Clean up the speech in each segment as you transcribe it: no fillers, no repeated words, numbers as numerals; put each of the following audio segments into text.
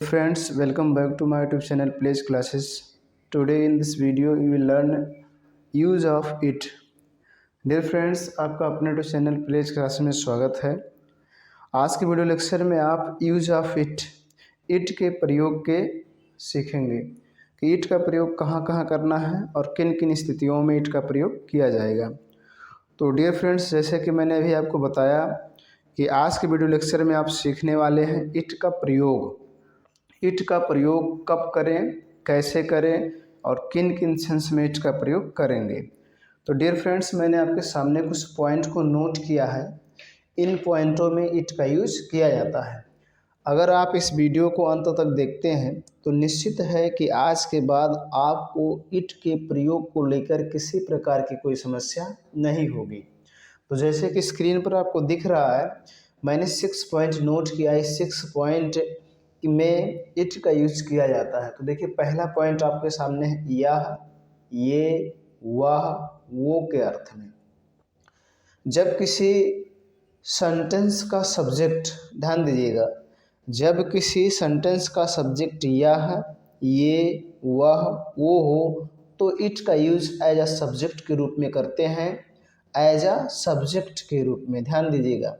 Friends, welcome back to my YouTube channel Place Classes. Today in this video you will learn use of it. Dear friends, आपका अपने YouTube channel place classes में स्वागत है। आज के video lecture में आप यूज ऑफ इट के प्रयोग के सीखेंगे कि इट का प्रयोग कहाँ कहाँ करना है और किन किन स्थितियों में इट का प्रयोग किया जाएगा। तो डियर फ्रेंड्स, जैसे कि मैंने अभी आपको बताया कि आज के वीडियो लेक्चर में आप सीखने वाले हैं इट का प्रयोग। इट का प्रयोग कब करें, कैसे करें और किन किन सेंस में इट का प्रयोग करेंगे। तो डियर फ्रेंड्स, मैंने आपके सामने कुछ पॉइंट को नोट किया है। इन पॉइंटों में इट का यूज किया जाता है। अगर आप इस वीडियो को अंत तक देखते हैं तो निश्चित है कि आज के बाद आपको इट के प्रयोग को लेकर किसी प्रकार की कोई समस्या नहीं होगी। तो जैसे कि स्क्रीन पर आपको दिख रहा है, मैंने 6 पॉइंट नोट किया है। 6 पॉइंट में इट का यूज किया जाता है। तो देखिए, पहला पॉइंट आपके सामने है यह, ये, वह, वो के अर्थ में। जब किसी सेंटेंस का सब्जेक्ट, ध्यान दीजिएगा, जब किसी सेंटेंस का सब्जेक्ट यह, ये, वह, वो हो तो इट का यूज एज अ सब्जेक्ट के रूप में करते हैं। एज अ सब्जेक्ट के रूप में, ध्यान दीजिएगा,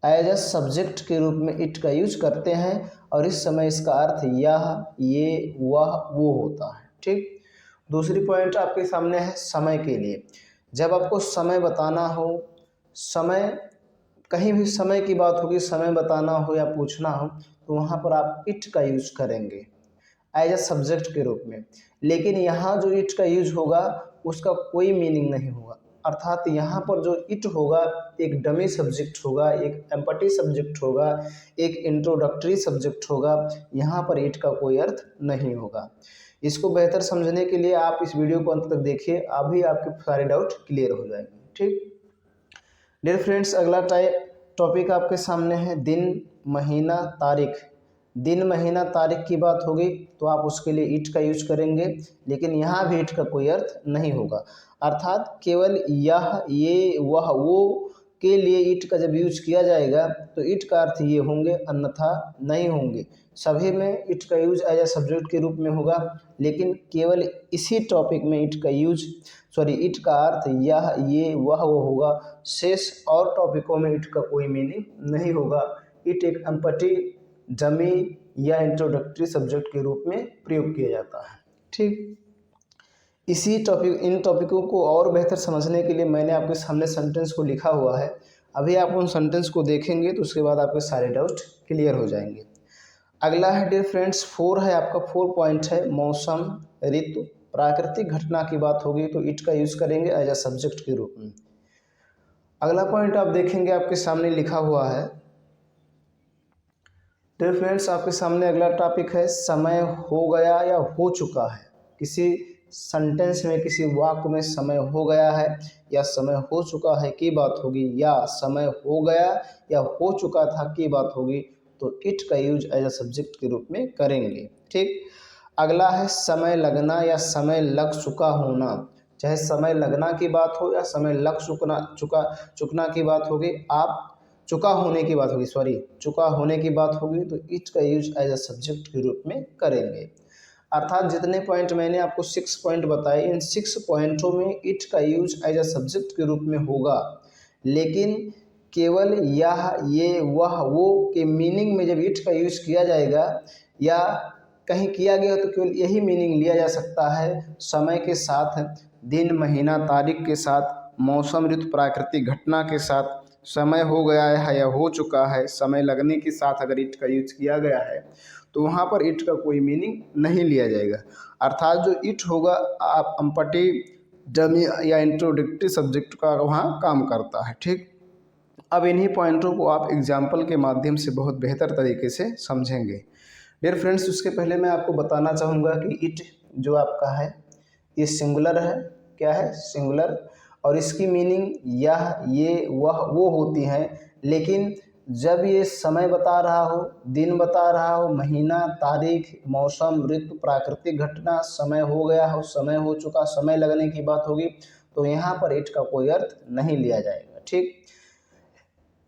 एज अ सब्जेक्ट के रूप में इट का यूज करते हैं और इस समय इसका अर्थ यह, ये, वह, वो होता है। ठीक। दूसरी पॉइंट आपके सामने है समय के लिए। जब आपको समय बताना हो, समय, कहीं भी समय की बात होगी, समय बताना हो या पूछना हो तो वहाँ पर आप इट का यूज करेंगे एज अ सब्जेक्ट के रूप में। लेकिन यहाँ जो इट का यूज होगा उसका कोई मीनिंग नहीं होगा। अर्थात यहाँ पर जो इट होगा एक डमी सब्जेक्ट होगा, एक एम्पटी सब्जेक्ट होगा, एक इंट्रोडक्टरी सब्जेक्ट होगा। यहाँ पर इट का कोई अर्थ नहीं होगा। इसको बेहतर समझने के लिए आप इस वीडियो को अंत तक देखिए, अभी आपके सारे डाउट क्लियर हो जाएंगे। ठीक। डियर फ्रेंड्स, अगला टॉपिक आपके सामने है दिन, महीना, तारीख। दिन, महीना, तारीख की बात होगी तो आप उसके लिए इट का यूज करेंगे, लेकिन यहाँ भी इट का कोई अर्थ नहीं होगा। अर्थात केवल यह, ये, वह, वो के लिए इट का जब यूज किया जाएगा तो इट का अर्थ ये होंगे, अन्यथा नहीं होंगे। सभी में इट का यूज एज अ सब्जेक्ट के रूप में होगा, लेकिन केवल इसी टॉपिक में इट का यूज, इट का अर्थ यह, ये, वह, वो होगा। शेष और टॉपिकों में इट का कोई मीनिंग नहीं होगा। इट एक एम्पटी, डमी या इंट्रोडक्टरी सब्जेक्ट के रूप में प्रयोग किया जाता है। ठीक। इन टॉपिकों को और बेहतर समझने के लिए मैंने आपके सामने सेंटेंस को लिखा हुआ है। अभी आप उन सेंटेंस को देखेंगे तो उसके बाद आपके सारे डाउट क्लियर हो जाएंगे। अगला है डियर फ्रेंड्स 4 है आपका, 4 पॉइंट है मौसम, ऋतु, प्राकृतिक घटना की बात होगी तो इट का यूज करेंगे एज अ सब्जेक्ट के रूप में। अगला पॉइंट आप देखेंगे आपके सामने लिखा हुआ है। डियर फ्रेंड्स, आपके सामने अगला टॉपिक है समय हो गया या हो चुका है। किसी सेंटेंस में, किसी वाक्य में समय हो गया है या समय हो चुका है की बात होगी, या समय हो गया या हो चुका था की बात होगी तो इट का यूज एज अ सब्जेक्ट के रूप में करेंगे। ठीक। अगला है समय लगना या समय लग चुका होना। चाहे समय लगना की बात हो या समय लग चुकना की बात होगी, आप चुका होने की बात होगी, चुका होने की बात होगी तो इट का यूज एज अ सब्जेक्ट के रूप में करेंगे। अर्थात जितने पॉइंट मैंने आपको 6 पॉइंट बताए, इन 6 पॉइंटों में इट का यूज एज अ सब्जेक्ट के रूप में होगा, लेकिन केवल यह, ये, वह, वो के मीनिंग में जब इट का यूज किया जाएगा या कहीं किया गया तो केवल यही मीनिंग लिया जा सकता है। समय के साथ, दिन, महीना, तारीख के साथ, मौसम, ऋतु, प्राकृतिक घटना के साथ, समय हो गया है या हो चुका है, समय लगने के साथ अगर इट का यूज किया गया है तो वहाँ पर इट का कोई मीनिंग नहीं लिया जाएगा। अर्थात जो इट होगा आप एम्पटी, डमी या इंट्रोडक्टरी सब्जेक्ट का वहाँ काम करता है। ठीक। अब इन्हीं पॉइंटों को आप एग्जाम्पल के माध्यम से बहुत बेहतर तरीके से समझेंगे। डियर फ्रेंड्स, उसके पहले मैं आपको बताना चाहूँगा कि इट जो आपका है ये सिंगुलर है। क्या है? सिंगुलर। और इसकी मीनिंग यह, ये, वह, वो होती हैं, लेकिन जब ये समय बता रहा हो, दिन बता रहा हो, महीना, तारीख, मौसम, ऋतु, प्राकृतिक घटना, समय हो गया हो, समय हो चुका, समय लगने की बात होगी तो यहाँ पर इट का कोई अर्थ नहीं लिया जाएगा। ठीक।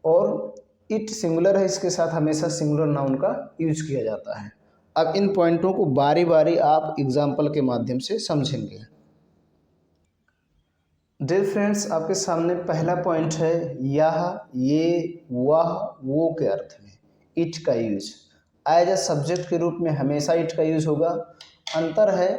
और इट सिंगुलर है, इसके साथ हमेशा सिंगुलर नाउन का यूज किया जाता है। अब इन पॉइंटों को बारी बारी आप एग्जाम्पल के माध्यम से समझेंगे। डियर फ्रेंड्स, आपके सामने पहला पॉइंट है यह, ये, वह, वो के अर्थ में इट का यूज। एज अ सब्जेक्ट के रूप में हमेशा इट का यूज होगा। अंतर है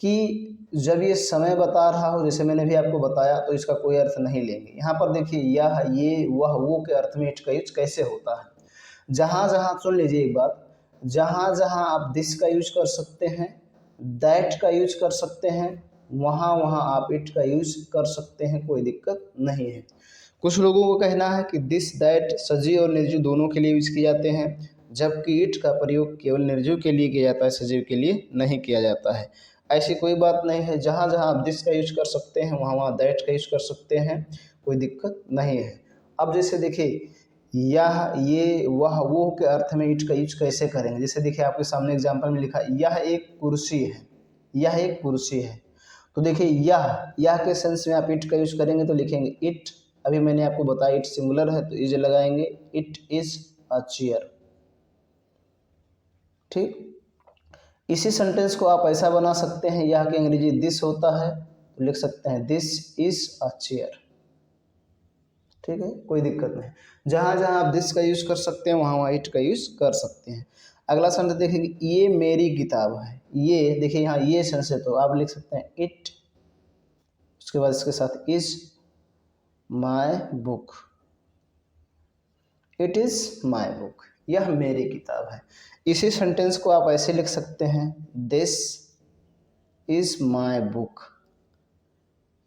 कि जब ये समय बता रहा हो, जैसे मैंने भी आपको बताया, तो इसका कोई अर्थ नहीं लेंगे। यहाँ पर देखिए यह, ये, वह, वो के अर्थ में इट का यूज कैसे होता है। जहाँ जहाँ सुन लीजिए एक बात, जहाँ जहाँ आप दिस का यूज कर सकते हैं, दैट का यूज कर सकते हैं, वहाँ वहाँ आप इट का यूज कर सकते हैं, कोई दिक्कत नहीं है। कुछ लोगों को कहना है कि दिस, दैट सजीव और निर्जीव दोनों के लिए यूज किए जाते हैं, जबकि इट का प्रयोग केवल निर्जीव के लिए किया जाता है, सजीव के लिए नहीं किया जाता है। ऐसी कोई बात नहीं है। जहाँ जहाँ आप दिस का यूज कर सकते हैं, वहाँ वहाँ दैट का यूज कर सकते हैं, कोई दिक्कत नहीं है। अब जैसे देखिए यह, ये, वह, वो के अर्थ में इट का यूज कैसे करेंगे। जैसे देखिए आपके सामने एग्जाम्पल में लिखा यह एक कुर्सी है, यह एक कुर्सी है। तो देखिए यह के सेंस में आप इट का यूज करेंगे तो लिखेंगे इट। अभी मैंने आपको बताया इट सिंगुलर है तो इज लगाएंगे, इट इज अ चेयर। ठीक, इसी सेंटेंस को आप ऐसा बना सकते हैं, यह के अंग्रेजी दिस होता है तो लिख सकते हैं दिस इज अ चेयर। ठीक है, कोई दिक्कत नहीं। जहाँ जहाँ आप दिस का यूज कर सकते हैं, वहाँ वहाँ इट का यूज कर सकते हैं। अगला सेंटेंस देखेंगे, ये मेरी किताब है। ये देखिए यहाँ ये सेंस है तो आप लिख सकते हैं इट, उसके बाद इसके साथ is my book, it is my book, यह मेरी किताब है। इसी सेंटेंस को आप ऐसे लिख सकते हैं, this is my book,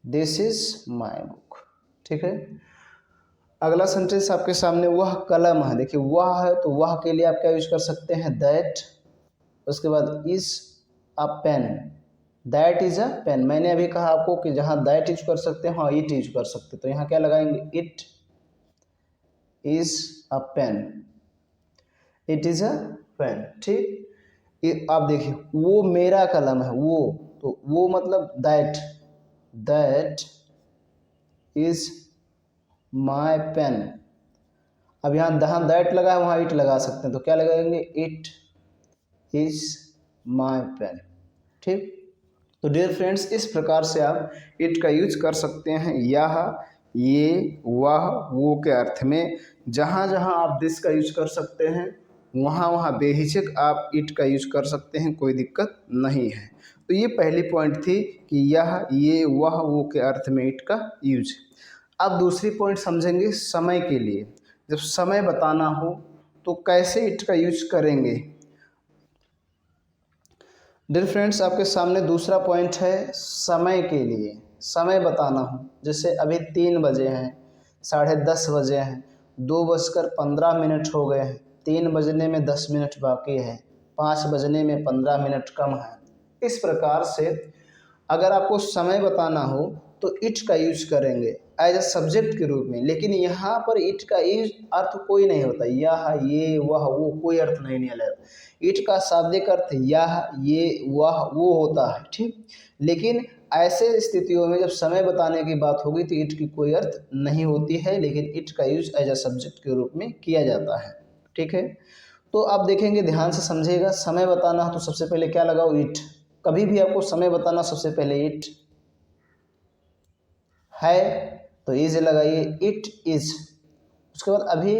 this is my book. ठीक है, अगला सेंटेंस आपके सामने, वह कलम है। देखिए वह है तो वह के लिए आप क्या यूज कर सकते हैं, दैट। उसके बाद is a pen, that is a pen. मैंने अभी कहा आपको कि जहाँ दैट यूज कर सकते हैं, हाँ इट यूज कर सकते हैं, तो यहाँ क्या लगाएंगे, it is a pen, it is a pen. ठीक, आप देखिए वो मेरा कलम है, वो तो वो मतलब that, that is my pen. अब यहाँ जहाँ दैट लगा है वहाँ इट लगा सकते हैं, तो क्या लगाएंगे, इट इज माई पेन। ठीक, तो डियर फ्रेंड्स, इस प्रकार से आप इट का यूज कर सकते हैं यह, ये, वह, वो के अर्थ में। जहाँ जहाँ आप दिस का यूज कर सकते हैं, वहाँ वहाँ बेहिचक आप इट का यूज कर सकते हैं, कोई दिक्कत नहीं है। तो ये पहली पॉइंट थी कि यह, ये, वह, वो के अर्थ में इट का यूज। अब दूसरी पॉइंट समझेंगे समय के लिए। जब समय बताना हो तो कैसे इट का यूज करेंगे। डियर फ्रेंड्स, आपके सामने दूसरा पॉइंट है समय के लिए। समय बताना हो, जैसे अभी 3 बजे हैं, 10:30 बजे हैं, 2:15 हो गए हैं, 3 बजने में 10 मिनट बाकी है, 5 बजने में 15 मिनट कम है। इस प्रकार से अगर आपको समय बताना हो तो इट का यूज करेंगे एज अ सब्जेक्ट के रूप में। लेकिन यहाँ पर इट का यूज अर्थ कोई नहीं होता, यह, ये, वह, वो, कोई अर्थ नहीं निकला। इट का शाब्दिक अर्थ यह, ये, वह, वो होता है। ठीक, लेकिन ऐसे स्थितियों में जब समय बताने की बात होगी तो इट की कोई अर्थ नहीं होती है, लेकिन इट का यूज एज अ सब्जेक्ट के रूप में किया जाता है। ठीक है, तो आप देखेंगे, ध्यान से समझिएगा। समय बताना हो तो सबसे पहले क्या लगाओ, इट। कभी भी आपको समय बताना सबसे पहले इट है तो इज लगाइए, इट इज। उसके बाद अभी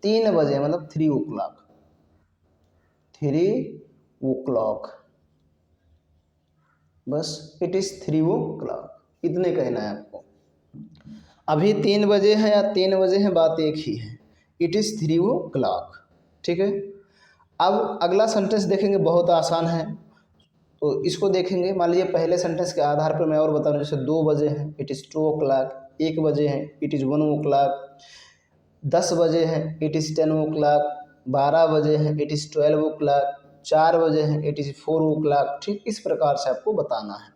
3 बजे मतलब 3 o'clock, 3 o'clock, बस इट इज 3 o'clock, इतने कहना है आपको। अभी 3 बजे हैं या 3 बजे हैं, बात एक ही है, इट इज 3 o'clock। ठीक है, अब अगला सेंटेंस देखेंगे, बहुत आसान है। तो इसको देखेंगे, मान लीजिए पहले सेंटेंस के आधार पर मैं और बता रहा हूँ। जैसे 2 बजे हैं, इट इज़ 2 o'clock, 1 बजे हैं, इट इज़ 1 o'clock, 10 बजे हैं, इट इज़ 10 o'clock, 12 बजे हैं, इट इज़ 12 o'clock, 4 बजे हैं, इट इज़ 4 o'clock। ठीक, इस प्रकार से आपको बताना है।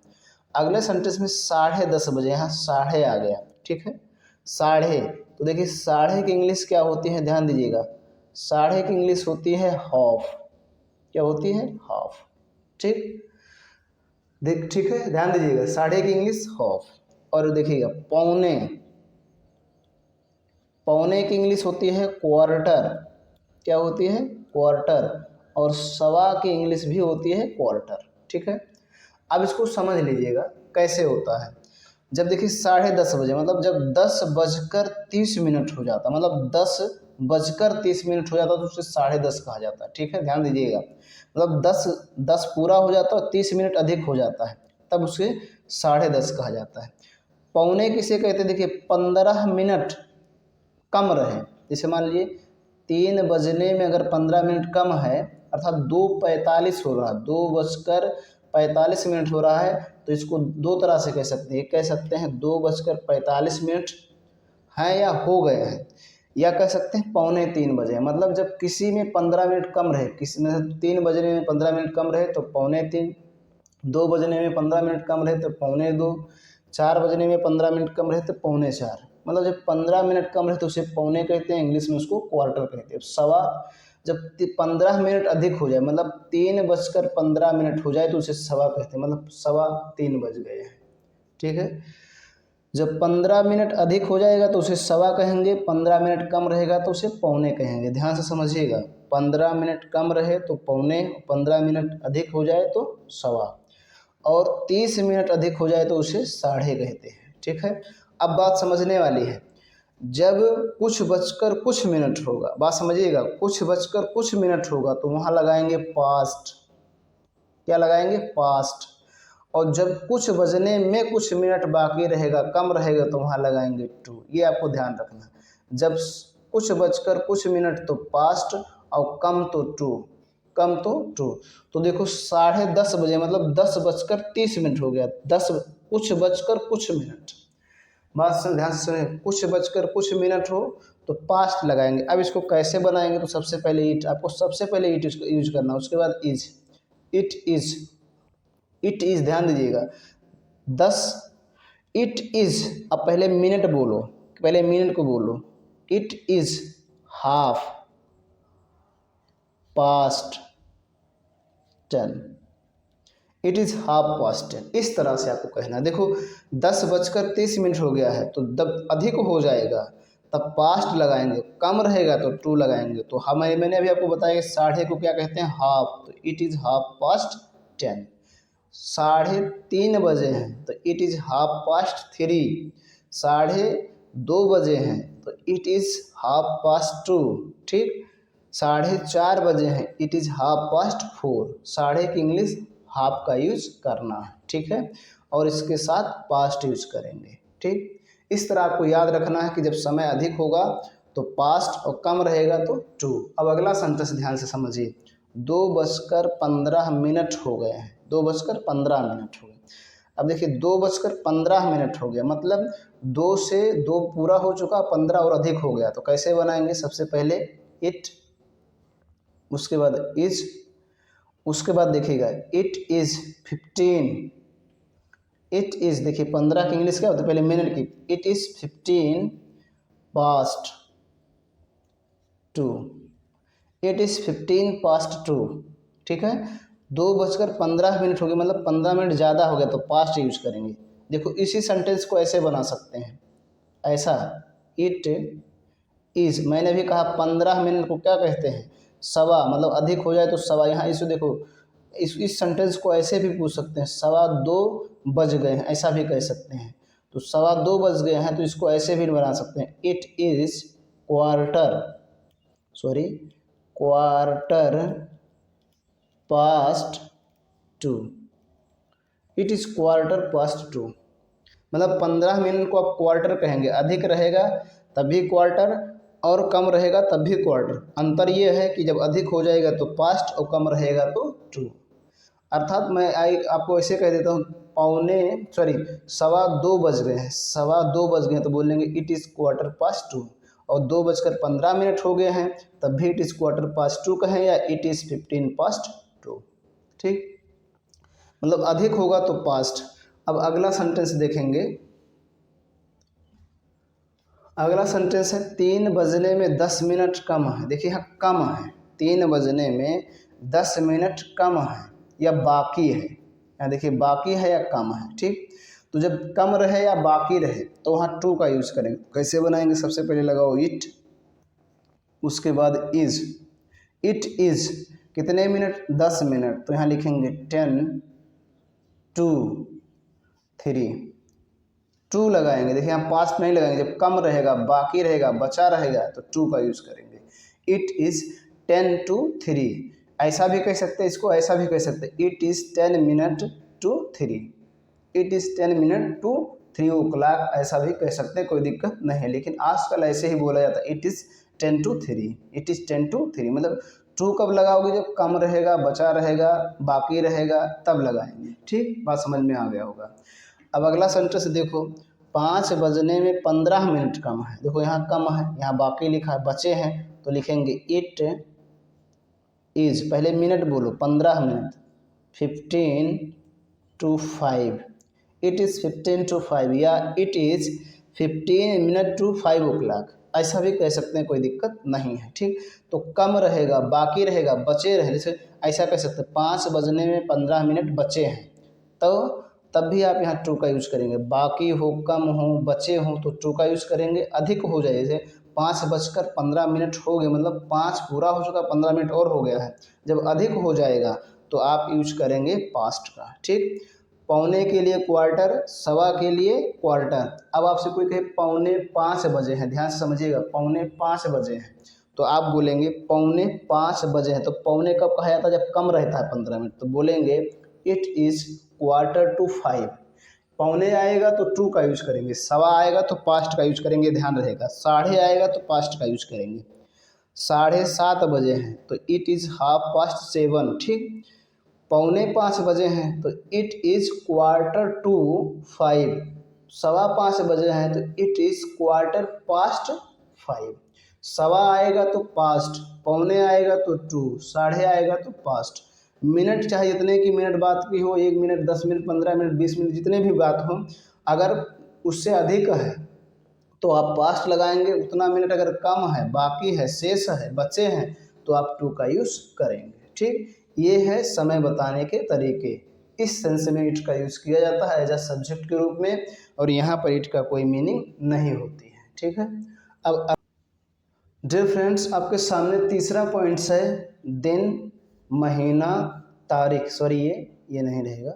अगले सेंटेंस में 10:30 बजे, यहाँ साढ़े आ गया। ठीक है, साढ़े, तो देखिए साढ़े की इंग्लिश क्या होती है, ध्यान दीजिएगा। साढ़े की इंग्लिश होती है हाफ। क्या होती है, हाफ। ठीक, ठीक है, ध्यान दीजिएगा, साढ़े की इंग्लिश हाफ। और देखिएगा पौने, पौने की इंग्लिश होती है क्वार्टर, क्या होती है? क्वार्टर। और सवा की इंग्लिश भी होती है क्वार्टर, ठीक है। अब इसको समझ लीजिएगा कैसे होता है। जब देखिए 10:30 बजे, मतलब जब 10:30 हो जाता, मतलब 10:30 हो जाता तो उसे 10:30 कहा जाता है, ठीक है, ध्यान दीजिएगा। मतलब 10 पूरा हो जाता और 30 मिनट अधिक हो जाता है, तब उसे 10:30 कहा जाता है। पौने किसे कहते हैं? देखिए 15 मिनट कम रहे, जैसे मान लीजिए 3 बजने में अगर 15 मिनट कम है, अर्थात 2:45 हो रहा है, 2:45 हो रहा है, तो इसको दो तरह से कह सकते हैं। कह सकते हैं 2:45 हैं या हो गए हैं, या कह सकते हैं 2:45 मतलब जब किसी में 15 मिनट कम रहे, किसी में 3 बजने में 15 मिनट कम रहे तो 2:45, 2 बजने में 15 मिनट कम रहे तो 2:45, 4 बजने में 15 मिनट कम रहे तो 3:45। मतलब जब 15 मिनट कम रहे तो उसे पौने कहते हैं, इंग्लिश में उसको क्वार्टर कहते हैं। सवा जब 15 मिनट अधिक हो जाए, मतलब 3:15 हो जाए तो उसे सवा कहते हैं, मतलब 3:15 बज गए हैं, ठीक है। जब 15 मिनट अधिक हो जाएगा तो उसे सवा कहेंगे, 15 मिनट कम रहेगा तो उसे पौने कहेंगे। ध्यान से समझिएगा, 15 मिनट कम रहे तो पौने, 15 मिनट अधिक हो जाए तो सवा, और 30 मिनट अधिक हो जाए तो उसे साढ़े कहते हैं, ठीक है। अब बात समझने वाली है, जब कुछ बजकर कुछ मिनट होगा, बात समझिएगा, कुछ बजकर कुछ मिनट होगा तो वहाँ लगाएंगे पास्ट, क्या लगाएंगे? पास्ट। और जब कुछ बजने में कुछ मिनट बाकी रहेगा, कम रहेगा, तो वहाँ लगाएंगे टू। ये आपको ध्यान रखना, जब कुछ बजकर कुछ मिनट तो पास्ट, और कम तो टू, कम तो टू। तो देखो 10:30 बजे मतलब 10:30 हो गया, कुछ बजकर कुछ मिनट, बात से ध्यान से सुने, कुछ बजकर कुछ मिनट हो तो पास्ट लगाएंगे। अब इसको कैसे बनाएंगे? तो सबसे पहले इट, आपको सबसे पहले इट यूज करना, उसके बाद is, it is, it is, ध्यान दीजिएगा 10, इट इज। अब पहले मिनट बोलो, पहले मिनट को बोलो, it is half past 10, it is 10:30। इस तरह से आपको कहना है। देखो 10:30 हो गया है तो जब अधिक हो जाएगा तब पास्ट लगाएंगे, कम रहेगा तो टू लगाएंगे। तो मैंने अभी आपको बताया कि साढ़े को क्या कहते हैं? हाफ, तो इट इज़ 10:30। 3:30 बजे हैं तो इट इज़ 3:30। 2:30 हैं तो इट इज़ 2:30, ठीक। 4:30 बजे हैं, इट इज़ 4:30। साढ़े की इंग्लिश हाफ का यूज करना है, ठीक है, और इसके साथ पास्ट यूज करेंगे, ठीक। इस तरह आपको याद रखना है कि जब समय अधिक होगा तो पास्ट और कम रहेगा तो टू। अब अगला सेंटेंस ध्यान से समझिए, 2:15 हो गए हैं, 2:15 हो गए। अब देखिए 2:15 हो गया, मतलब 2 से 2 पूरा हो चुका, 15 और अधिक हो गया, तो कैसे बनाएंगे? सबसे पहले इट, उसके बाद इज, उसके बाद देखिएगा इट इज़ 15, इट इज़, देखिए 15 की इंग्लिश क्या होती है? पहले मिनट की, it is 15 past 2, it is 15 past 2, ठीक है। 2:15 हो गए, मतलब 15 मिनट ज़्यादा हो गया तो पास्ट यूज करेंगे। देखो इसी सेंटेंस को ऐसे बना सकते हैं, ऐसा, इट इज़, मैंने भी कहा 15 मिनट को क्या कहते हैं? सवा, मतलब अधिक हो जाए तो सवा। यहाँ इसे देखो, इस सेंटेंस को ऐसे भी पूछ सकते हैं, 2:15 बज गए हैं, ऐसा भी कह सकते हैं। तो 2:15 बज गए हैं तो इसको ऐसे भी बना सकते हैं, it is quarter past 2, it is quarter past 2। मतलब 15 मिनट को आप क्वार्टर कहेंगे, अधिक रहेगा तब भी क्वार्टर और कम रहेगा तब भी क्वार्टर। अंतर ये है कि जब अधिक हो जाएगा तो पास्ट और कम रहेगा तो टू। अर्थात मैं आपको ऐसे कह देता हूँ, 2:15 बज गए हैं, 2:15 बज गए हैं तो बोलेंगे इट इज़ क्वार्टर पास्ट 2। और 2:15 हो गए हैं तब भी इट इज़ क्वार्टर पास्ट 2 कहें, या इट इज़ 15 पास्ट 2, ठीक। मतलब अधिक होगा तो पास्ट। अब अगला सेंटेंस देखेंगे, अगला सेंटेंस है 3 बजने में 10 मिनट कम है। देखिए यहाँ कम है, 3 बजने में 10 मिनट कम है या बाकी है, यहाँ देखिए बाकी है या कम है, ठीक। तो जब कम रहे या बाकी रहे तो वहाँ टू का यूज़ करेंगे। कैसे बनाएंगे, सबसे पहले लगाओ इट, उसके बाद इज़। इट इज़ कितने मिनट, 10 मिनट, तो यहाँ लिखेंगे 10 to 3। टू लगाएंगे, देखिए यहाँ पास्ट नहीं लगाएंगे, जब कम रहेगा, बाकी रहेगा, बचा रहेगा तो टू का यूज़ करेंगे। It is 10 to 3। ऐसा भी कह सकते हैं, इसको ऐसा भी कह सकते हैं, it is 10 minute to 3। It is 10 minute to 3 o'clock, ऐसा भी कह सकते हैं, कोई दिक्कत नहीं है। लेकिन आजकल ऐसे ही बोला जाता है, it is 10 to 3। It is 10 to 3 मतलब टू कब लगाओगे, जब कम रहेगा, बचा रहेगा, बाकी रहेगा, तब लगाएंगे। ठीक, बात समझ में आ गया होगा। अब अगला सेंटेंस देखो, 5 बजने में 15 मिनट कम है। देखो यहाँ कम है, यहाँ बाकी लिखा है, बचे हैं, तो लिखेंगे इट इज़, पहले मिनट बोलो, 15 minute, 15 to 5। It is 15 to 5 या it is 15 minute to 5 o'clock, ऐसा भी कह सकते हैं, कोई दिक्कत नहीं है। ठीक, तो कम रहेगा, बाकी रहेगा, बचे रहे, जैसे ऐसा कह सकते हैं 5 बजने में 15 मिनट बचे हैं, तो तब भी आप यहाँ टू का यूज़ करेंगे। बाकी हो, कम हो, बचे हो तो टू का यूज़ करेंगे। अधिक हो जाए, जैसे 5:15 हो गए, मतलब 5 पूरा हो चुका, 15 मिनट और हो गया है, जब अधिक हो जाएगा तो आप यूज करेंगे पास्ट का। ठीक, पौने के लिए क्वार्टर, सवा के लिए क्वार्टर। अब आपसे कोई कहे 4:45 बजे हैं, ध्यान से समझिएगा, 4:45 बजे हैं, तो आप बोलेंगे 4:45 बजे हैं। तो पौने कब कहा जाता है, जब कम रहता है 15 मिनट, तो बोलेंगे इट इज़ 4:45। पौने आएगा तो टू का यूज करेंगे, सवा आएगा तो पास्ट का यूज करेंगे, ध्यान रहेगा। साढ़े आएगा तो पास्ट का यूज करेंगे। 7:30 बजे हैं तो इट इज़ 7:30। ठीक, 4:45 बजे हैं तो इट इज़ 4:45। 5:15 बजे हैं तो इट इज़ 5:15। सवा आएगा तो पास्ट, पौने आएगा तो टू, साढ़े आएगा तो पास्ट। मिनट चाहे जितने की मिनट बात की हो, 1 मिनट, 10 मिनट, 15 मिनट, 20 मिनट, जितने भी बात हो, अगर उससे अधिक है तो आप पास्ट लगाएंगे। उतना मिनट अगर कम है, बाकी है, शेष है, बचे हैं, तो आप टू का यूज़ करेंगे। ठीक, ये है समय बताने के तरीके। इस सेंस में इट का यूज़ किया जाता है एज अ सब्जेक्ट के रूप में, और यहाँ पर इट का कोई मीनिंग नहीं होती है। ठीक है, अब डियर फ्रेंड्स, आपके सामने तीसरा पॉइंट्स है दिन, महीना, तारीख, सॉरी ये नहीं रहेगा,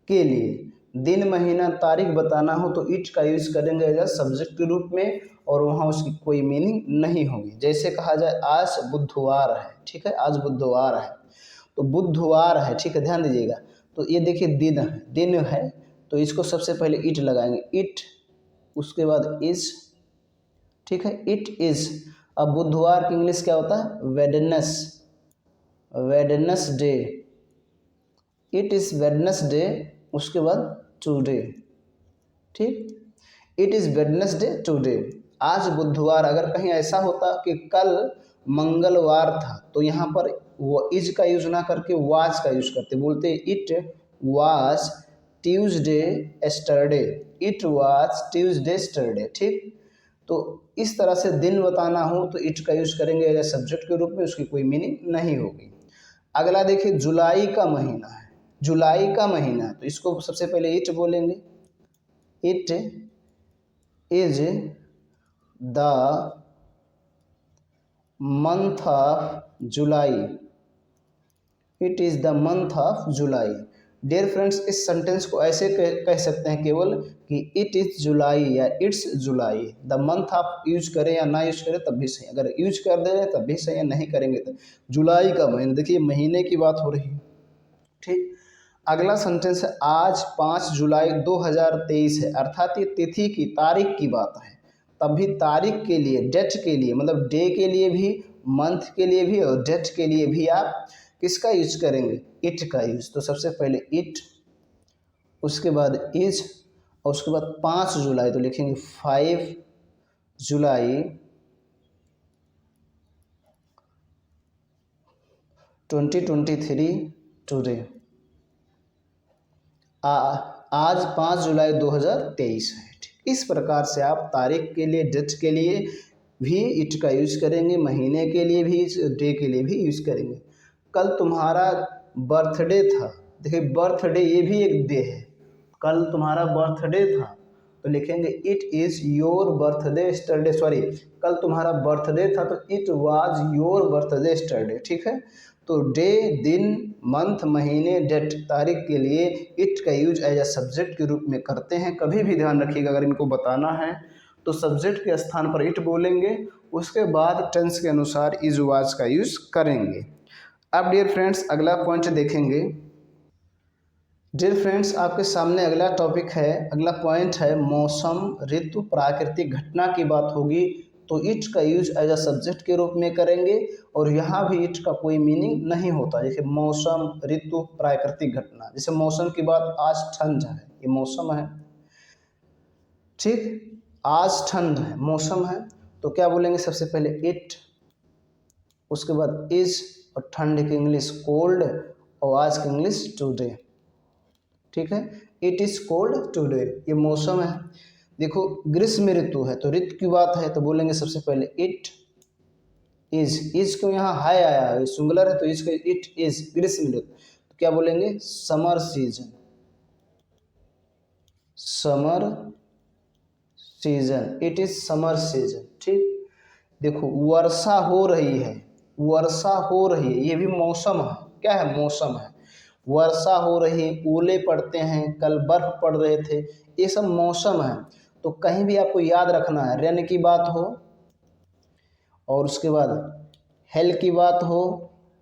के लिए। दिन, महीना, तारीख बताना हो तो इट का यूज़ करेंगे एज सब्जेक्ट के रूप में, और वहाँ उसकी कोई मीनिंग नहीं होगी। जैसे कहा जाए आज बुधवार है, ठीक है, आज बुधवार है, तो बुधवार है, ठीक है, ध्यान दीजिएगा। तो ये देखिए दिन है, तो इसको सबसे पहले इट लगाएंगे, इट, उसके बाद इज। ठीक है, इट इज़। अब बुधवार की इंग्लिश क्या होता है, वेडनेसडे। इट इज़ वेडनेसडे, उसके बाद टुडे। ठीक, इट इज़ वेडनेसडे टुडे, आज बुधवार। अगर कहीं ऐसा होता कि कल मंगलवार था, तो यहाँ पर वो इज का यूज ना करके वाज का यूज करते, बोलते it was Tuesday yesterday, it was Tuesday yesterday. ठीक, तो इस तरह से दिन बताना हो तो इट का यूज करेंगे एज सब्जेक्ट के रूप में, उसकी कोई मीनिंग नहीं होगी। अगला देखिए, जुलाई का महीना है, जुलाई का महीना, तो इसको सबसे पहले इट बोलेंगे, it is the month of July, it is the month of July. Dear friends, इस सेंटेंस को ऐसे कह सकते हैं केवल कि इट इज़ जुलाई या इट्स जुलाई। द मंथ आप यूज करें या ना यूज करें तब भी सही, अगर यूज कर दे रहे तब भी सही है, नहीं करेंगे तो जुलाई का महीना। देखिए महीने की बात हो रही है। ठीक, अगला सेंटेंस है आज 5 जुलाई 2023 है, अर्थात ये तिथि की, तारीख की बात है। तब भी तारीख के लिए, डेट के लिए, मतलब डे के लिए भी, मंथ के लिए भी और डेट के लिए भी आप किसका यूज करेंगे, इट का यूज। तो सबसे पहले इट, उसके बाद इज, और उसके बाद 5 जुलाई, तो लिखेंगे 5 जुलाई 2023 टुडे। आज 5 जुलाई 2023 है। इस प्रकार से आप तारीख के लिए, डेट के लिए भी इट का यूज करेंगे, महीने के लिए भी, डे के लिए भी यूज करेंगे। कल तुम्हारा बर्थडे था, देखिए बर्थडे ये भी एक डे है, कल तुम्हारा बर्थडे था तो लिखेंगे it is your birthday yesterday, sorry कल तुम्हारा बर्थडे था तो it was your birthday yesterday, ठीक है। तो डे, दिन, मंथ, महीने, डेट, तारीख के लिए इट का यूज एज अ सब्जेक्ट के रूप में करते हैं। कभी भी ध्यान रखिएगा, अगर इनको बताना है तो सब्जेक्ट के स्थान पर इट बोलेंगे, उसके बाद टेंस के अनुसार इज वाज का यूज करेंगे। अब डियर फ्रेंड्स अगला पॉइंट देखेंगे। डियर फ्रेंड्स आपके सामने अगला टॉपिक है, अगला पॉइंट है मौसम, ऋतु, प्राकृतिक घटना की बात होगी तो इट का यूज एज अ सब्जेक्ट के रूप में करेंगे और यहाँ भी इट का कोई मीनिंग नहीं होता। जैसे मौसम, ऋतु, प्राकृतिक घटना, जैसे मौसम की बात, आज ठंड है, ये मौसम है, ठीक, आज ठंड है, मौसम है, तो क्या बोलेंगे सबसे पहले इट, उसके बाद इज, और ठंड की इंग्लिश कोल्ड, और आज की इंग्लिश टुडे, ठीक है। इट इज़ कोल्ड टुडे, ये मौसम है। देखो ग्रीष्म ऋतु है तो ऋतु की बात है तो बोलेंगे सबसे पहले इट इज क्यों यहाँ हाय आया है, सिंगुलर है तो इसको इट इज ग्रीष्म ऋतु, तो क्या बोलेंगे summer season, summer season, it is summer season, ठीक। देखो वर्षा हो रही है, वर्षा हो रही है, ये भी मौसम है, क्या है मौसम है, वर्षा हो रही है, ओले पड़ते हैं, कल बर्फ पड़ रहे थे, ये सब मौसम है। तो कहीं भी आपको याद रखना है, रेन की बात हो और उसके बाद हेल की बात हो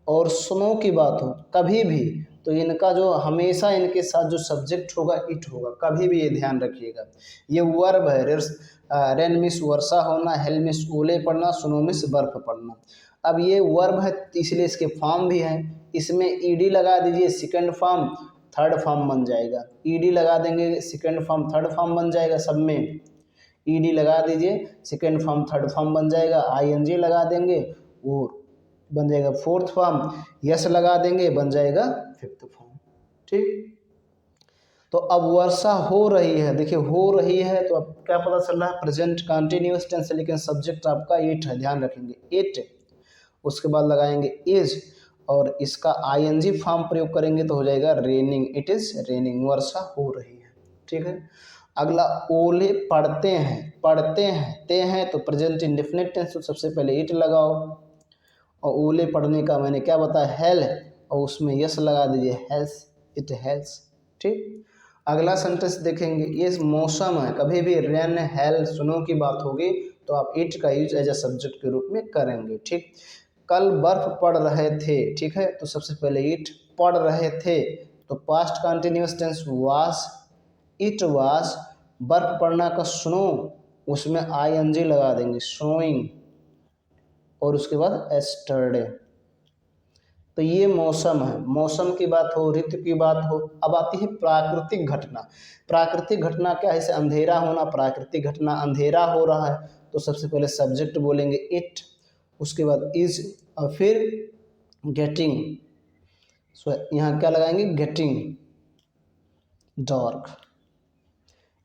और स्नो की बात हो, कभी भी तो इनका जो हमेशा इनके साथ जो सब्जेक्ट होगा इट होगा, कभी भी ये ध्यान रखिएगा। ये वर्ब है, रेन मीन्स वर्षा होना, हेल मीन्स ओले पड़ना, स्नो मीन्स बर्फ पड़ना। अब ये वर्ब है इसलिए इसके फॉर्म भी हैं, इसमें ईडी लगा दीजिए, सेकंड फॉर्म थर्ड फॉर्म बन जाएगा, ईडी लगा देंगे सेकंड फॉर्म थर्ड फॉर्म बन जाएगा, सब में ईडी लगा दीजिए सेकंड फॉर्म थर्ड फॉर्म बन जाएगा, आईएनजी लगा देंगे वो बन जाएगा फोर्थ फॉर्म, यस लगा देंगे बन जाएगा फिफ्थ फॉर्म, ठीक। तो अब वर्षा हो रही है, देखिए हो रही है तो अब क्या पता चल रहा है प्रेजेंट कंटिन्यूअस टेंस है, लेकिन सब्जेक्ट आपका इट है, ध्यान रखेंगे इट, उसके बाद लगाएंगे इज और इसका आईएनजी फॉर्म प्रयोग करेंगे तो हो जाएगा रेनिंग, इट इज रेनिंग, वर्षा हो रही है, ठीक है। अगला ओले पड़ते हैं, पड़ते हैं ते हैं तो प्रेजेंट इंडेफिनिट टेंस, तो सबसे पहले इट लगाओ और ओले पड़ने का मैंने क्या बताया हेल, और उसमें यस लगा दीजिए हेल्स, इट हेल्स, ठीक। अगला सेंटेंस देखेंगे, ये मौसम है, कभी भी रेन हेल स्नो की बात होगी तो आप इट का यूज एज अ सब्जेक्ट के रूप में करेंगे, ठीक। कल बर्फ पड़ रहे थे, ठीक है, तो सबसे पहले इट, पड़ रहे थे तो past continuous tense was, it was, बर्फ पड़ना का स्नो, उसमें आईएनजी लगा देंगे स्नोइंग, और उसके बाद एस्टरडे। तो ये मौसम है, मौसम की बात हो, ऋतु की बात हो। अब आती है प्राकृतिक घटना, प्राकृतिक घटना क्या है, जैसे अंधेरा होना, प्राकृतिक घटना, अंधेरा हो रहा है तो सबसे पहले सब्जेक्ट बोलेंगे इट, उसके बाद इज, और फिर गेटिंग, सो यहाँ क्या लगाएंगे getting dark,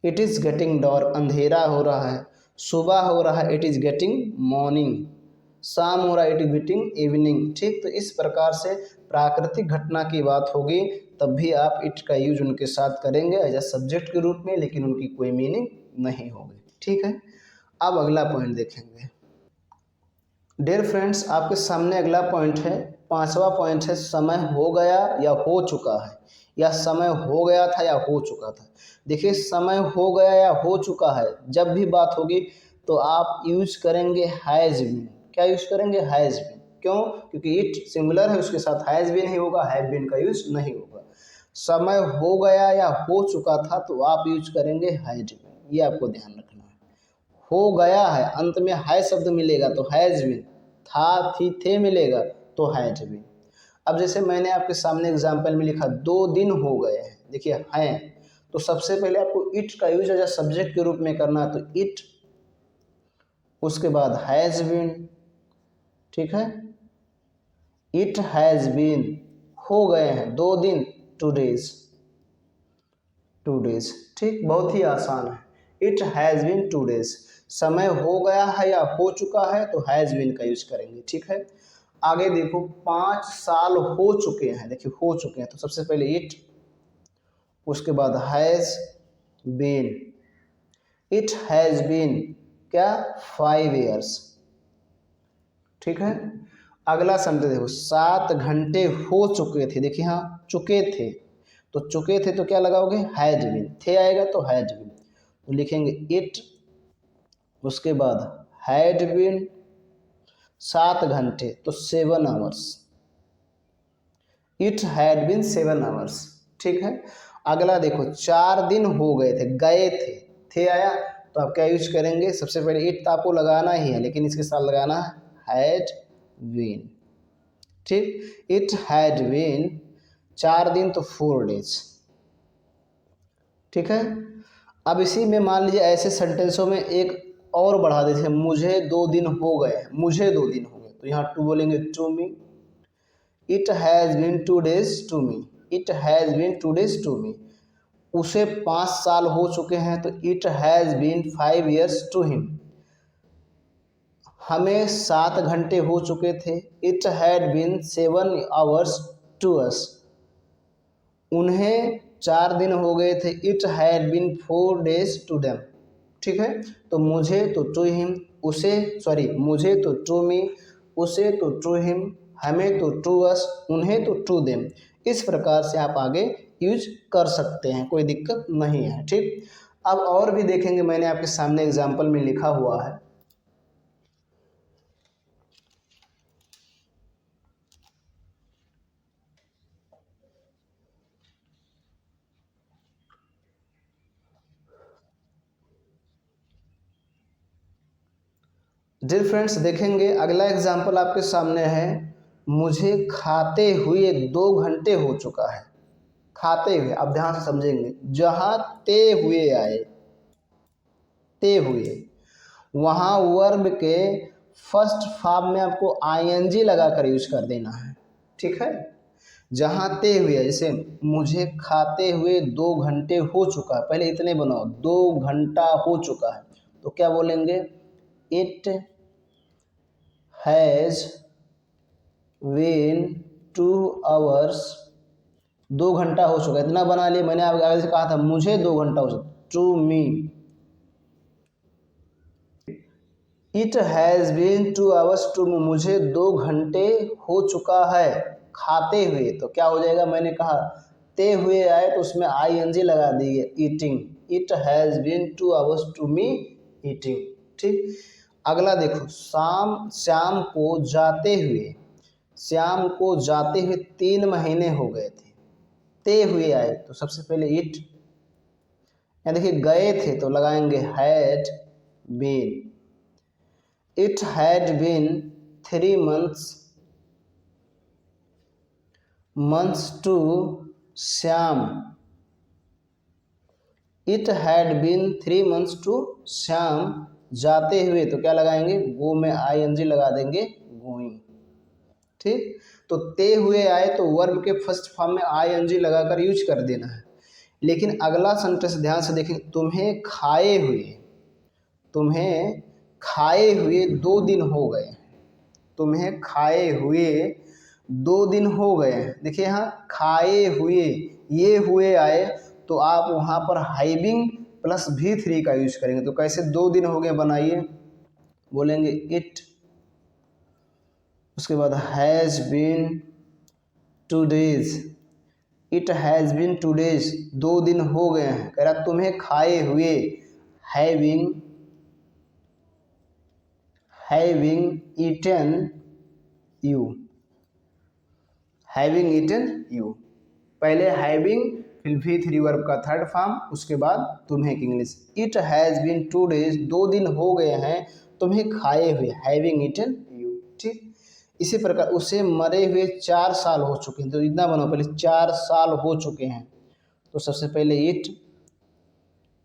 it is getting dark, अंधेरा हो रहा है, सुबह हो रहा है, इट इज़ गेटिंग मॉर्निंग, शाम हो रहा है, इट इज गेटिंग इवनिंग, ठीक। तो इस प्रकार से प्राकृतिक घटना की बात होगी तब भी आप इट का यूज उनके साथ करेंगे एज अ सब्जेक्ट के रूप में, लेकिन उनकी कोई मीनिंग नहीं होगी, ठीक है। अब अगला पॉइंट देखेंगे। डियर फ्रेंड्स आपके सामने अगला पॉइंट है, पांचवा पॉइंट है समय हो गया या हो चुका है, या समय हो गया था या हो चुका था। देखिए समय हो गया या हो चुका है जब भी बात होगी तो आप यूज करेंगे हैज़ बीन, क्या यूज करेंगे हैज़ बीन, क्यों, क्योंकि इट सिंगुलर है उसके साथ हैज़ बीन ही होगा, हैव बीन का यूज नहीं होगा। समय हो गया या हो चुका था तो आप यूज करेंगे हैड बीन, ये आपको ध्यान रखना है। हो गया है अंत में है शब्द मिलेगा तो हैज़ बीन, था थी थे मिलेगा तो हैड बीन। अब जैसे मैंने आपके सामने एग्जाम्पल में लिखा 2 दिन हो गए हैं, देखिए हैं, तो सबसे पहले आपको इट का यूज एज सब्जेक्ट के रूप में करना है तो इट, उसके बाद हैज़ बीन, ठीक है, इट हैज़ बीन, हो गए हैं 2 दिन, 2 डेज, 2 डेज, ठीक, बहुत ही आसान है, इट हैज़ बीन 2 डेज। समय हो गया है या हो चुका है तो हैज़ बीन का यूज करेंगे, ठीक है। आगे देखो 5 साल हो चुके हैं, देखिए हो चुके हैं तो सबसे पहले इट, उसके बाद has been, it has been क्या 5 years। ठीक है। अगला सेंटेंस देखो, 7 घंटे हो चुके थे। देखिए हाँ चुके थे, तो चुके थे तो क्या लगाओगे हैज बीन, थे आएगा तो हैज बीन, तो लिखेंगे इट, उसके बाद हैड बीन 7 घंटे तो 7 hours, it had been 7 hours। ठीक है। अगला देखो 4 दिन हो गए थे, गए थे आया तो आप क्या यूज करेंगे, सबसे पहले इट तो आपको लगाना ही है लेकिन इसके साथ लगाना है हैड बीन। ठीक, इट हैड बीन 4 दिन तो 4 days। ठीक है। अब इसी में मान लीजिए ऐसे सेंटेंसों में एक और बढ़ा देते हैं, मुझे 2 दिन हो गए, मुझे 2 दिन हो गए, तो यहाँ टू बोलेंगे to me, it has been 2 days to me, it has been 2 days to me. उसे 5 साल हो चुके हैं तो it has been 5 years to him. हमें 7 घंटे हो चुके थे, it had been 7 hours to us. उन्हें 4 दिन हो गए थे, it had been 4 days to them. ठीक है। तो मुझे तो टू हिम, उसे सॉरी मुझे तो टू मी, उसे तो टू हिम, हमें तो टू अस, उन्हें तो टू देम। इस प्रकार से आप आगे यूज कर सकते हैं, कोई दिक्कत नहीं है। ठीक। अब और भी देखेंगे, मैंने आपके सामने एग्जाम्पल में लिखा हुआ है। डियर फ्रेंड्स देखेंगे अगला एग्जाम्पल आपके सामने है, मुझे खाते हुए 2 घंटे हो चुका है। खाते हुए आप ध्यान से समझेंगे, जहाँ ते हुए आए, ते हुए, वहाँ वर्ब के फर्स्ट फॉर्म में आपको आईएनजी लगा कर यूज कर देना है। ठीक है। जहाँ ते हुए, जैसे मुझे खाते हुए 2 घंटे हो चुका है, पहले इतने बनाओ, 2 घंटा हो चुका है तो क्या बोलेंगे, इट हैज़ बीन 2 hours, 2 घंटा हो चुका है, इतना बना लिए। मैंने आपको आगे से कहा था मुझे 2 घंटा हो चुका, to me, it has been 2 hours to me, मुझे 2 घंटे हो चुका है खाते हुए, तो क्या हो जाएगा, मैंने कहा ते हुए आए तो उसमें आईएनजी लगा दिए, eating, it has been 2 hours to me eating. ठीक। अगला देखो, श्याम को जाते हुए, श्याम को जाते हुए 3 महीने हो गए थे, ते हुए आए तो सबसे पहले इट, या देखिए गए थे तो लगाएंगे had been, it had been 3 months to Shyam, it had been 3 months to Shyam जाते हुए, तो क्या लगाएंगे, गो में आईएनजी लगा देंगे, गोइंग। ठीक। तो ते हुए आए तो वर्ब के फर्स्ट फॉर्म में आईएनजी लगाकर यूज कर देना है। लेकिन अगला सेंटेंस ध्यान से देखें, तुम्हें खाए हुए, तुम्हें खाए हुए 2 दिन हो गए, तुम्हें खाए हुए 2 दिन हो गए। देखिए यहाँ खाए हुए, ये हुए आए तो आप वहाँ पर हैविंग प्लस V3 का यूज करेंगे। तो कैसे 2 दिन हो गए बनाइए, बोलेंगे इट, उसके बाद has been 2 days, it has been 2 days, 2 दिन हो गए हैं। कह रहा तुम्हें खाए हुए, having eaten you, having eaten you, पहले हैविंग फिर V3 वर्ब का थर्ड फॉर्म, उसके बाद तुम्हें की English, it has been 2 days, 2 दिन हो गए हैं तुम्हें खाए हुए, हैविंग ईटन यू। ठीक। इसी प्रकार उसे मरे हुए 4 साल हो चुके हैं, तो इतना बनाओ, पहले 4 साल हो चुके हैं तो सबसे पहले इट,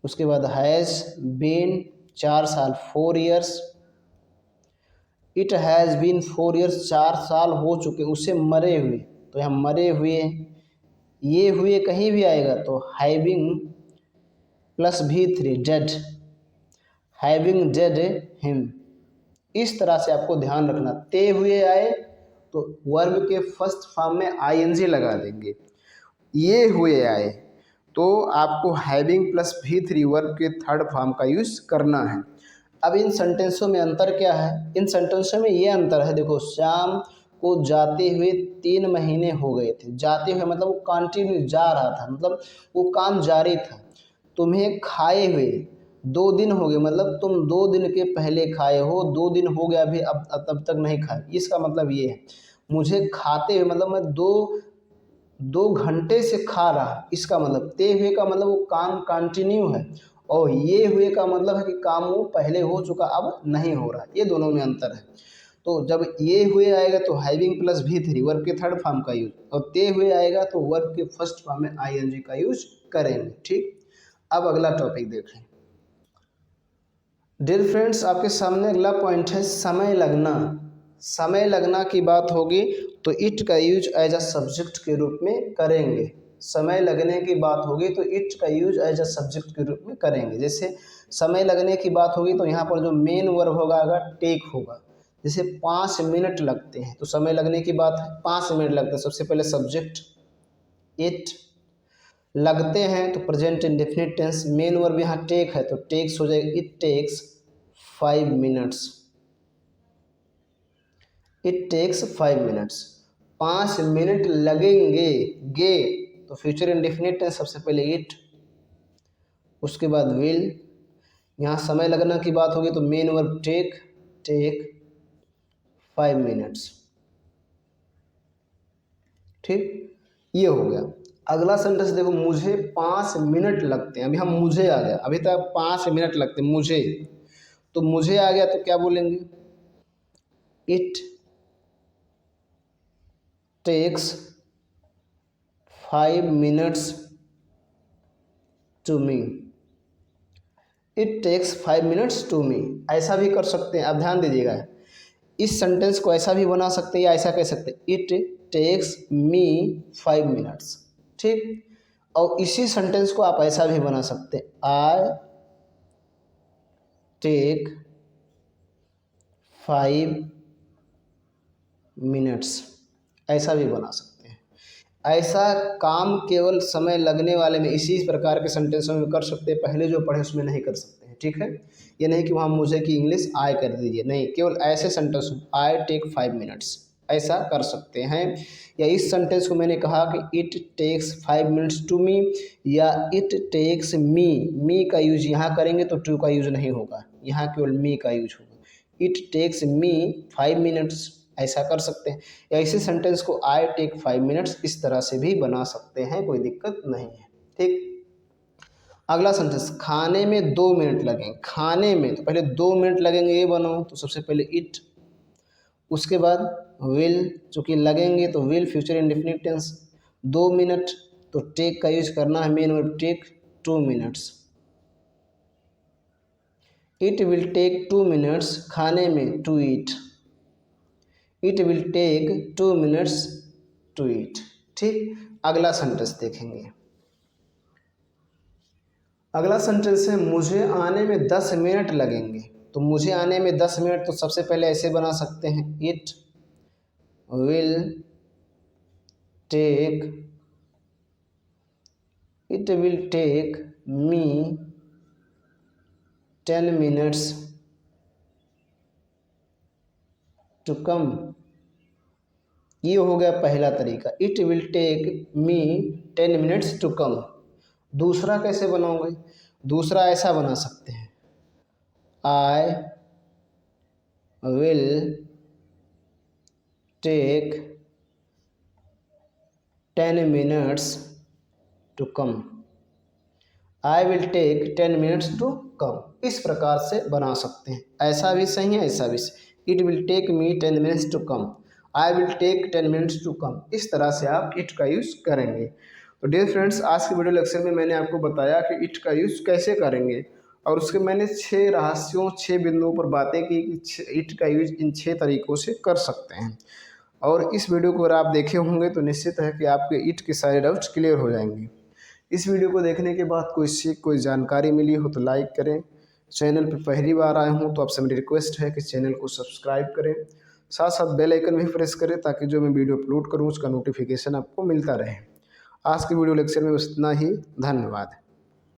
उसके बाद हैज़ बीन 4 साल 4 years, it has been 4 years, 4 साल हो चुके, उसे मरे हुए, तो यहाँ मरे हुए, ये हुए कहीं भी आएगा तो having plus V3 dead, having dead him. इस तरह से आपको ध्यान रखना, ते हुए आए तो वर्ब के फर्स्ट फॉर्म में आईएनजी लगा देंगे, ये हुए आए तो आपको हैविंग प्लस V3 वर्ब के थर्ड फॉर्म का यूज़ करना है। अब इन सेंटेंसों में अंतर क्या है? इन सेंटेंसों में ये अंतर है, देखो, श्याम को जाते हुए 3 महीने हो गए थे। जाते हुए मतलब वो कंटिन्यू जा रहा था, मतलब वो काम जारी था। तुम्हें खाए हुए 2 दिन हो गए, मतलब तुम 2 दिन के पहले खाए हो, 2 दिन हो गया अभी अब तब तक नहीं खाए। इसका मतलब ये है। मुझे खाते हुए मतलब मैं 2 घंटे से खा रहा, इसका मतलब ते हुए का मतलब वो काम कंटिन्यू है, और ये हुए का मतलब है कि काम वो पहले हो चुका अब नहीं हो रहा। ये दोनों में अंतर है। तो जब ये हुए आएगा तो हैविंग प्लस V3 वर्ब के थर्ड फॉर्म का यूज, और ते हुए आएगा तो वर्ब के फर्स्ट फॉर्म में ING का यूज करेंगे। ठीक, अब अगला टॉपिक देखें। डियर फ्रेंड्स, आपके सामने अगला पॉइंट है समय लगना। समय लगना की बात होगी तो इट का यूज एज अ सब्जेक्ट के रूप में करेंगे। समय लगने की बात होगी तो इट का यूज एज अ सब्जेक्ट के रूप में करेंगे। जैसे समय लगने की बात होगी तो यहाँ पर जो मेन वर्ब होगा अगर टेक होगा। जैसे 5 मिनट लगते हैं तो समय लगने की बात है, 5 मिनट लगते हैं, सबसे पहले सब्जेक्ट इट। लगते हैं तो present indefinite tense, main verb यहाँ टेक है तो टेक्स हो जाएगा, it takes 5 minutes. It takes 5 minutes, 5 minute लगेंगे। गे तो फ्यूचर इंडेफिनिट टेंस, सबसे पहले इट, उसके बाद विल। यहाँ समय लगना की बात होगी तो main verb take, take 5 minutes. ठीक, ये हो गया। अगला सेंटेंस देखो, मुझे 5 मिनट लगते हैं। अभी हम मुझे आ गया, अभी तक 5 मिनट लगते हैं मुझे, तो मुझे आ गया तो क्या बोलेंगे? It takes 5 minutes to me. It takes 5 minutes to me, ऐसा भी कर सकते हैं। अब ध्यान दीजिएगा, इस सेंटेंस को ऐसा भी बना सकते हैं या ऐसा कह सकते हैं, इट टेक्स मी 5 मिनट्स। ठीक, और इसी सेंटेंस को आप ऐसा भी बना सकते हैं, आई टेक 5 मिनट्स, ऐसा भी बना सकते हैं। ऐसा काम केवल समय लगने वाले में इसी प्रकार के सेंटेंसों में कर सकते हैं, पहले जो पढ़े उसमें नहीं कर सकते हैं। ठीक है, ये नहीं कि वहाँ मुझे की इंग्लिश आई कर दीजिए, नहीं, केवल ऐसे सेंटेंस आई टेक 5 मिनट्स ऐसा कर सकते हैं। या इस सेंटेंस को मैंने कहा कि it takes 5 minutes to me, या इट टेक्स मी का यूज यहाँ करेंगे तो टू का यूज नहीं होगा, यहाँ केवल मी का यूज होगा। इट टेक्स मी 5 मिनट्स, ऐसा कर सकते हैं। या इसी सेंटेंस को आई टेक 5 मिनट्स इस तरह से भी बना सकते हैं, कोई दिक्कत नहीं है। ठीक, अगला सेंटेंस, खाने में 2 मिनट लगेंगे। खाने में तो पहले 2 मिनट लगेंगे, ये बनाओ तो सबसे पहले इट, उसके बाद विल, चूँकि लगेंगे तो will future indefinite tense, 2 minute तो टेक का यूज करना है, main verb take 2 minutes. It will take 2 minutes खाने में to eat. It will take 2 minutes to eat. ठीक, अगला सेंटेंस देखेंगे। अगला सेंटेंस है, मुझे आने में 10 मिनट लगेंगे। तो मुझे आने में 10 मिनट तो सबसे पहले ऐसे बना सकते हैं, it will take, it will take me 10 minutes to come. ये हो गया पहला तरीका, it will take me 10 minutes to come. दूसरा कैसे बनाओगे? दूसरा ऐसा बना सकते हैं, I will take 10 minutes to come. I will take 10 minutes to come, इस प्रकार से बना सकते हैं। ऐसा भी सही है, ऐसा भी सही। It will take me 10 minutes to come, I will take 10 minutes to come, इस तरह से आप इट का यूज़ करेंगे। तो डियर फ्रेंड्स, आज के वीडियो लेक्चर में मैंने आपको बताया कि इट का यूज़ कैसे करेंगे, और उसके मैंने 6 रहस्यों, 6 बिंदुओं पर बातें की कि इट का यूज इन 6 तरीक़ों से कर सकते हैं। और इस वीडियो को अगर आप देखे होंगे तो निश्चित है कि आपके इट के सारे डाउट्स क्लियर हो जाएंगे। इस वीडियो को देखने के बाद कोई जानकारी मिली हो तो लाइक करें। चैनल पर पहली बार आए हों तो आपसे मेरी रिक्वेस्ट है कि चैनल को सब्सक्राइब करें, साथ साथ बेल आइकन भी प्रेस करें ताकि जो मैं वीडियो अपलोड करूं उसका नोटिफिकेशन आपको मिलता रहे। आज की वीडियो लेक्चर में बस इतना ही। धन्यवाद।